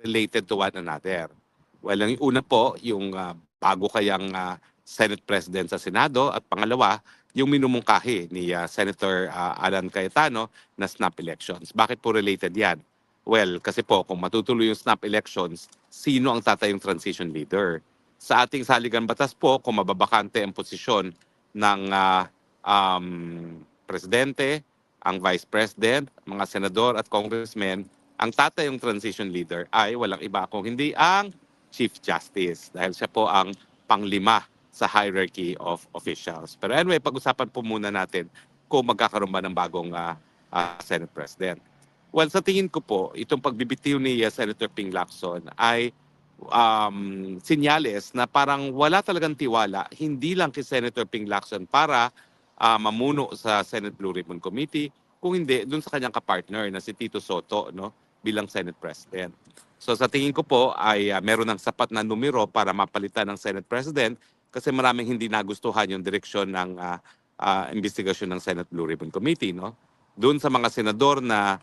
related to one another. Well, ang una po, yung bago kayang Senate President sa Senado at pangalawa, yung minumungkahi ni Senator Alan Cayetano na snap elections. Bakit po related yan? Well, kasi po kung matutuloy yung snap elections, sino ang tatayong transition leader? Sa ating saligang batas po, kung mababakante ang posisyon ng presidente, ang vice president, mga senador at congressmen, ang tatayong transition leader ay walang iba kung hindi ang Chief Justice dahil siya po ang panglima sa hierarchy of officials. Pero anyway, pag-usapan po muna natin kung magkakaroon ba ng bagong Senate President. Well, sa tingin ko po, itong pagbibitiw ni Senator Ping Lacson ay sinyales na parang wala talagang tiwala, hindi lang kay Senator Ping Lacson para mamuno sa Senate Blue Ribbon Committee, kung hindi, dun sa kanyang kapartner na si Tito Soto, no, bilang Senate President. So sa tingin ko po ay meron ng sapat na numero para mapalitan ng Senate President kasi maraming hindi nagustuhan yung direksyon ng investigasyon ng Senate Blue Ribbon Committee. No? Doon sa mga senador na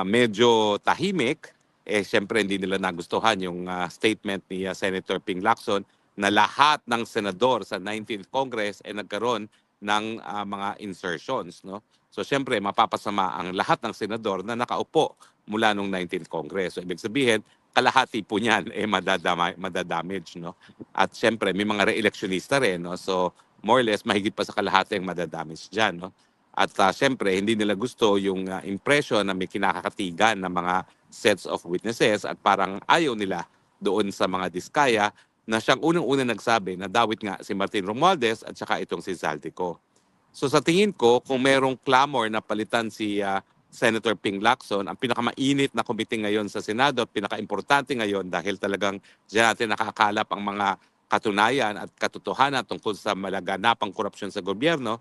medyo tahimik, siyempre hindi nila nagustuhan yung statement ni Senator Ping Lacson na lahat ng senador sa 19th Congress ay nagkaroon ng mga insertions. No? So siyempre mapapasama ang lahat ng senador na nakaupo mula nung 19th Congress. So ibig sabihin, kalahati po niyan madadamage. No? At siyempre may mga re-electionista rin. No? So more or less mahigit pa sa kalahati ang madadamage dyan. No? At siyempre hindi nila gusto yung impression na may kinakakatigan ng mga sets of witnesses at parang ayaw nila doon sa mga diskaya na siyang unang-unang nagsabi na dawit nga si Martin Romualdez at saka itong si Zaldico. So sa tingin ko, kung merong clamor na palitan si Senator Ping Lacson, ang pinakamainit na komite ngayon sa Senado at pinakaimportante ngayon dahil talagang diyan natin nakakalap ang mga katunayan at katotohanan tungkol sa malaganapang korupsyon sa gobyerno,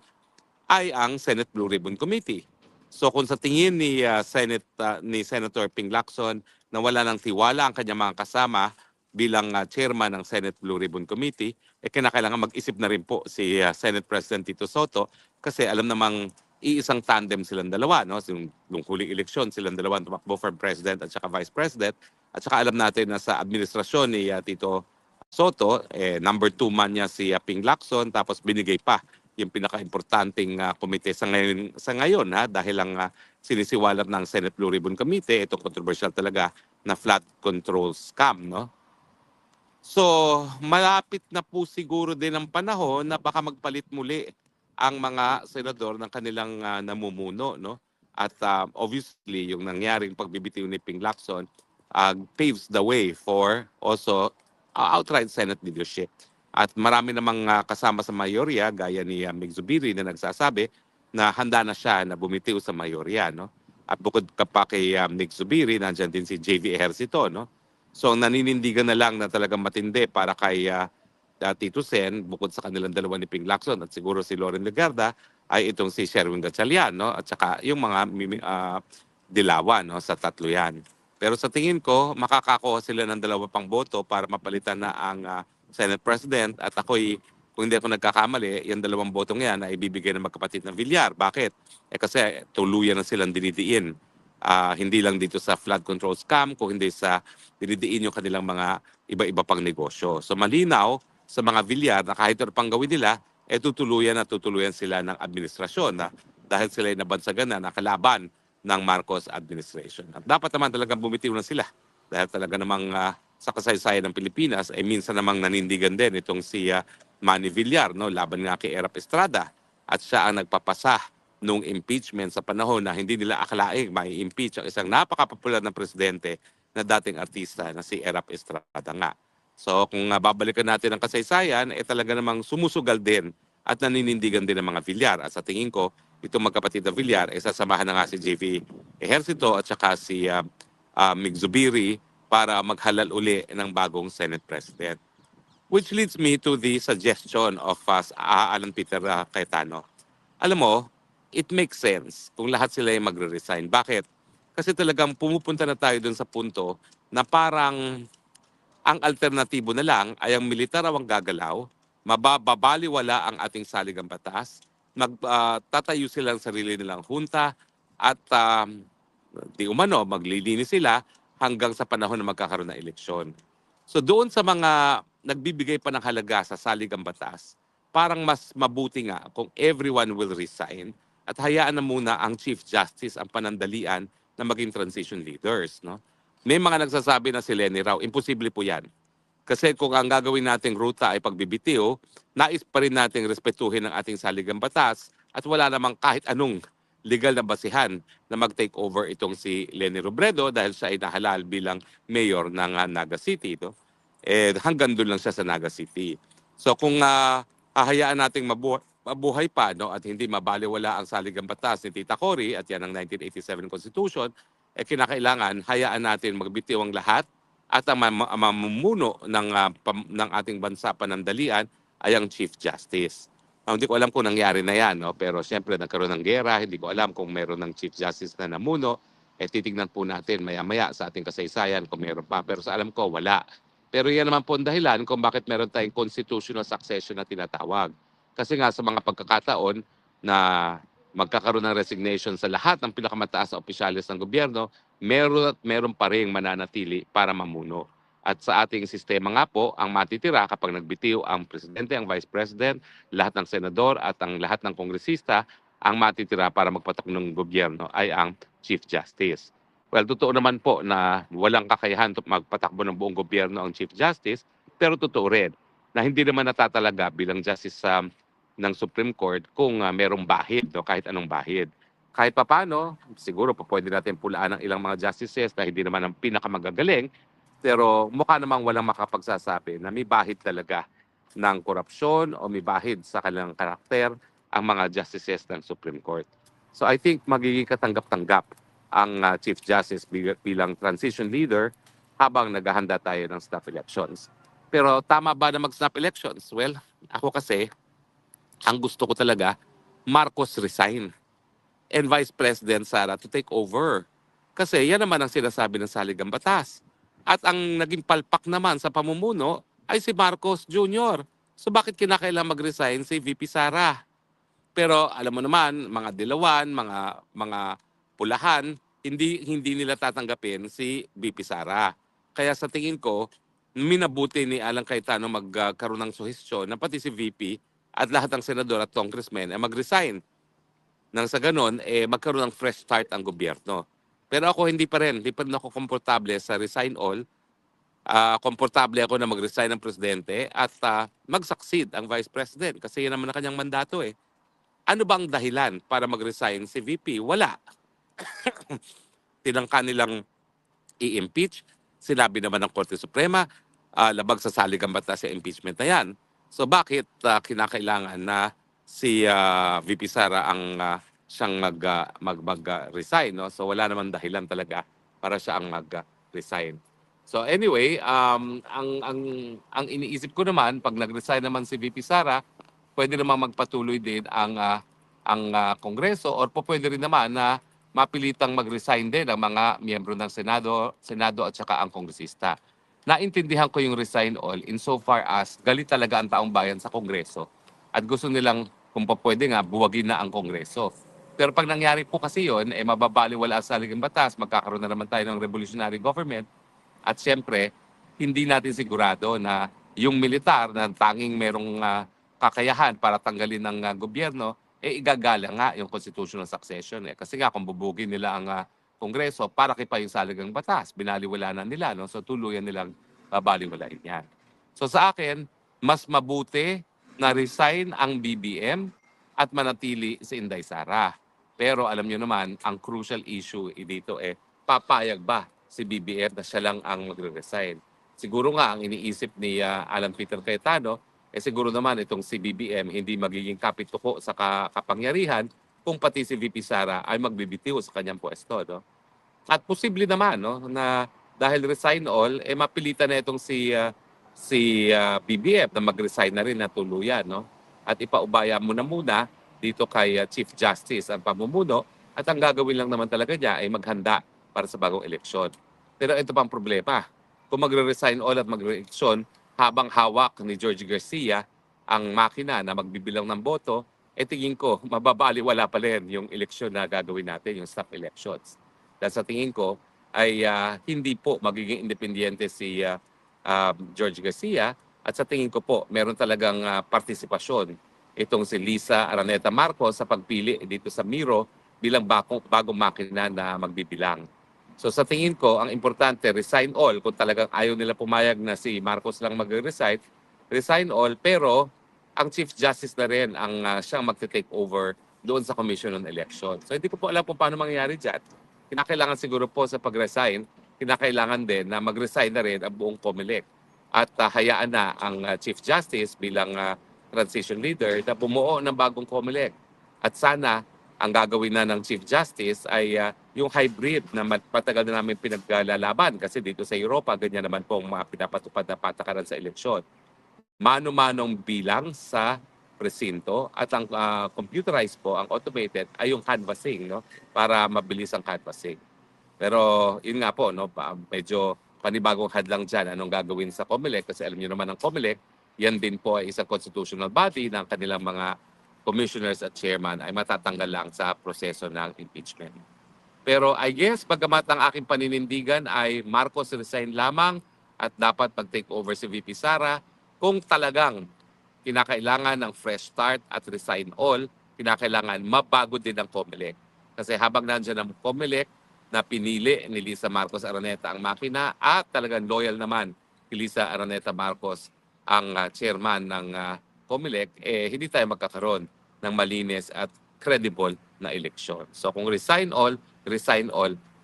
ay ang Senate Blue Ribbon Committee. So kung sa tingin ni ni Senator Ping Lacson na wala ng tiwala ang kanyang mga kasama bilang chairman ng Senate Blue Ribbon Committee, kinakailangan mag-isip na rin po si Senate President Tito Soto kasi alam namang iisang tandem silang dalawa. No? So, nung huling eleksyon, silang dalawa tumakbo for President at saka Vice President. At saka alam natin na sa administrasyon ni Tito Soto, number 2 man niya si Ping Lacson, tapos binigay pa yung pinaka-importanting komite sa ngayon dahil ang sinisiwalat ng Senate Blue Ribbon Committee, ito controversial talaga, na flood control scam. No? So, malapit na po siguro din ang panahon na baka magpalit muli ang mga senador ng kanilang namumuno. No? At obviously, yung nangyaring pagbibitiw ni Ping Lacson paves the way for also outright Senate leadership. At marami namang kasama sa mayorya, gaya ni Mig Zubiri na nagsasabi na handa na siya na bumitiw sa mayorya. No? At bukod ka pa kay Mig Zubiri, nandiyan din si JV Ejercito. No? So naninindigan na lang na talagang matindi para kay Tito Sen, bukod sa kanilang dalawa ni Ping Lacson at siguro si Loren Legarda, ay itong si Sherwin Gatchalian, no? At saka yung mga dilawan, no? Sa tatlo yan. Pero sa tingin ko, makakakuha sila ng dalawa pang boto para mapalitan na ang Senate President at ako'y, kung hindi ako nagkakamali, yung dalawang botong yan ay ibibigay ng magkapatid ng Villar. Bakit? Kasi tuluyan na silang dinidiin. Hindi lang dito sa flood control scam, kung hindi sa dinidiin yung kanilang mga iba-iba pang negosyo. So malinaw sa mga Villar na kahit ano pang gawin nila, tutuluyan sila ng administrasyon dahil sila ay nabansagan na nakalaban ng Marcos administration. At dapat naman talagang bumitiw na sila dahil talaga namang sa kasaysayan ng Pilipinas ay minsan namang nanindigan din itong si Manny Villar, no? Laban nga kay Erap Estrada at siya ang nagpapasa nung impeachment sa panahon na hindi nila akalaing mai-impeach ang isang napakapopular na presidente na dating artista na si Erap Estrada nga. So kung babalikan natin ang kasaysayan, talaga namang sumusugal din at naninindigan din ng mga Villar. At sa tingin ko, itong magkapatid na Villar, sasamahan na nga si JV Ejercito at saka si Mig Zubiri para maghalal uli ng bagong Senate President. Which leads me to the suggestion of Alan Peter Cayetano. Alam mo, it makes sense kung lahat sila ay magre-resign. Bakit? Kasi talagang pumupunta na tayo dun sa punto na parang ang alternatibo na lang ay ang militar ang gagalaw, mababaliwala ang ating saligang batas, magtatayo silang sarili nilang hunta at di umano, maglilinis sila hanggang sa panahon na magkakaroon ng eleksyon. So doon sa mga nagbibigay pa ng halaga sa saligang batas, parang mas mabuti nga kung everyone will resign at hayaan na muna ang Chief Justice ang panandalian na maging transition leaders. No? May mga nagsasabi na si Lenny raw, imposible po yan. Kasi kung ang gagawin nating ruta ay pagbibitiw, nais pa rin nating respetuhin ang ating saligang batas at wala namang kahit anong legal na basihan na mag-take over itong si Lenny Robredo dahil siya ay nahalal bilang mayor ng Naga City. No? Hanggang doon lang siya sa Naga City. So kung hahayaan nating mabuhay pa no, at hindi mabaliwala ang saligang batas ni Tita Cory at yan ang 1987 Constitution, kinakailangan hayaan natin magbitiw ang lahat at ang mamumuno ng ating bansa panandalian ay ang Chief Justice. Hindi ko alam kung nangyari na yan, no? Pero siyempre nagkaroon ng gera, hindi ko alam kung meron ng Chief Justice na namuno. Titignan po natin maya-maya sa ating kasaysayan kung meron pa. Pero sa alam ko, wala. Pero yan naman po ang dahilan kung bakit meron tayong constitutional succession na tinatawag. Kasi nga sa mga pagkakataon na magkakaroon ng resignation sa lahat ng pinakamataas na opisyalis ng gobyerno, meron at meron pa rin mananatili para mamuno. At sa ating sistema nga po, ang matitira kapag nagbitiw ang presidente, ang vice president, lahat ng senador at ang lahat ng kongresista, ang matitira para magpatakbo ng gobyerno ay ang Chief Justice. Well, totoo naman po na walang kakayahan magpatakbo ng buong gobyerno ang Chief Justice, pero totoo rin na hindi naman natatalaga bilang justice ng Supreme Court kung merong bahid, no, kahit anong bahid. Kahit papano, siguro pa pwede natin pulaan ng ilang mga justices na hindi naman ang pinakamagagaling, pero mukha namang walang makapagsasabi na may bahid talaga ng korupsyon o may bahid sa kanilang karakter ang mga justices ng Supreme Court. So I think magiging katanggap-tanggap ang Chief Justice bilang transition leader habang naghahanda tayo ng snap elections. Pero tama ba na mag-snap elections? Well, ako kasi, ang gusto ko talaga, Marcos resign and Vice President Sara to take over. Kasi yan naman ang sinasabi ng saligang batas. At ang naging palpak naman sa pamumuno ay si Marcos Jr. So bakit kinakailangan mag-resign si VP Sara? Pero alam mo naman, mga dilawan, mga pulahan, hindi nila tatanggapin si VP Sara. Kaya sa tingin ko, minabuti ni Alan Cayetano magkaroon ng suhestyon na pati si VP at lahat ng senador at congressmen ay mag-resign. Nang sa ganon, magkaroon ng fresh start ang gobyerno. Pero ako hindi pa rin ako komportable sa resign all. Komportable ako na mag-resign ng presidente at mag-succeed ang vice president kasi yan naman ang kanyang mandato eh. Ano bang dahilan para mag-resign si VP? Wala. Tinangka nilang i-impeach. Sinabi naman ng Korte Suprema, labag sa saligang batas sa impeachment na yan. So bakit kinakailangan na si VP Sara ang siyang mag-resign? No? So wala naman dahilan talaga para siya ang mag-resign. So anyway, ang iniisip ko naman, pag nag-resign naman si VP Sara, pwede namang magpatuloy din ang Kongreso or pwede rin naman na mapilitang mag-resign din ang mga miyembro ng Senado at saka ang kongresista. Naintindihan ko yung resign all insofar as galit talaga ang taong bayan sa Kongreso at gusto nilang kung pwede nga buwagin na ang Kongreso. Pero pag nangyari po kasi yun, mababaliwala sa saligang batas, magkakaroon na naman tayo ng revolutionary government at siyempre, hindi natin sigurado na yung militar na tanging merong kakayahan para tanggalin ng gobyerno, igagala nga yung constitutional succession. Kasi nga kung bubugin nila ang Kongreso, para pa yung saligang batas, binaliwala na nila. No? So tuluyan nilang babaliwalain yan. So sa akin, mas mabuti na resign ang BBM at manatili si Inday Sara. Pero alam nyo naman, ang crucial issue dito papayag ba si BBM na siya lang ang magre-resign? Siguro nga ang iniisip ni Alan Peter Cayetano, siguro naman itong si BBM hindi magiging kapituko sa kapangyarihan kung pati si VP Sara ay magbibitiw sa kanyang pwesto. No? At posible naman no, na dahil resign all, mapilitan na itong si BBM na mag-resign na rin na tuluyan. No? At ipaubaya mo na muna dito kay Chief Justice ang pamumuno at ang gagawin lang naman talaga niya ay maghanda para sa bagong eleksyon. Pero ito pang problema. Kung magre-resign all at magre-eleksyon, habang hawak ni George Garcia ang makina na magbibilang ng boto, tingin ko, mababaliwala pa rin yung eleksyon na gagawin natin, yung snap elections. Dahil sa tingin ko, ay hindi po magiging independyente si George Garcia. At sa tingin ko po, meron talagang partisipasyon itong si Lisa Araneta Marcos sa pagpili dito sa Miro bilang bagong makina na magbibilang. So sa tingin ko, ang importante, resign all. Kung talagang ayaw nila pumayag na si Marcos lang mag-resign, resign all. Pero ang Chief Justice na rin ang siyang magte-take over doon sa Commission on Election. So hindi ko po alam kung paano mangyayari dyan. Kinakailangan siguro po sa pag-resign, kinakailangan din na mag-resign na rin ang buong COMELEC. At hayaan na ang Chief Justice bilang transition leader na bumuo ng bagong COMELEC. At sana ang gagawin na ng Chief Justice ay yung hybrid na matagal na namin pinaglalaban kasi dito sa Europa, ganyan naman po ang mga pinapatupad na patakaran sa eleksyon. Mano-manong bilang sa presinto at ang computerized po, ang automated ay yung canvassing, no? Para mabilis ang canvassing. Pero yun nga po, no, medyo panibagong hadlang dyan anong gagawin sa COMELEC kasi alam niyo naman ang COMELEC, yan din po ay isang constitutional body ng kanilang mga commissioners at chairman ay matatanggal lang sa proseso ng impeachment. Pero I guess, bagamat ang aking paninindigan ay Marcos resign lamang at dapat mag-take over si VP Sara, kung talagang kinakailangan ng fresh start at resign all, kinakailangan mabago din ang COMELEC. Kasi habang nandiyan ang COMELEC na pinili ni Lisa Marcos Araneta ang makina at talagang loyal naman si Lisa Araneta Marcos ang chairman ng COMELEC, hindi tayo magkakaroon ng malinis at credible na eleksyon. So kung resign all,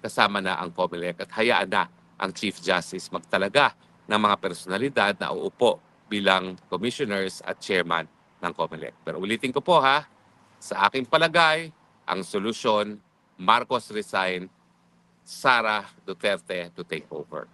kasama na ang COMELEC at hayaan na ang Chief Justice magtalaga ng mga personalidad na uupo bilang commissioners at chairman ng COMELEC. Pero ulitin ko po ha, sa aking palagay, ang solusyon, Marcos resign, Sara Duterte to take over.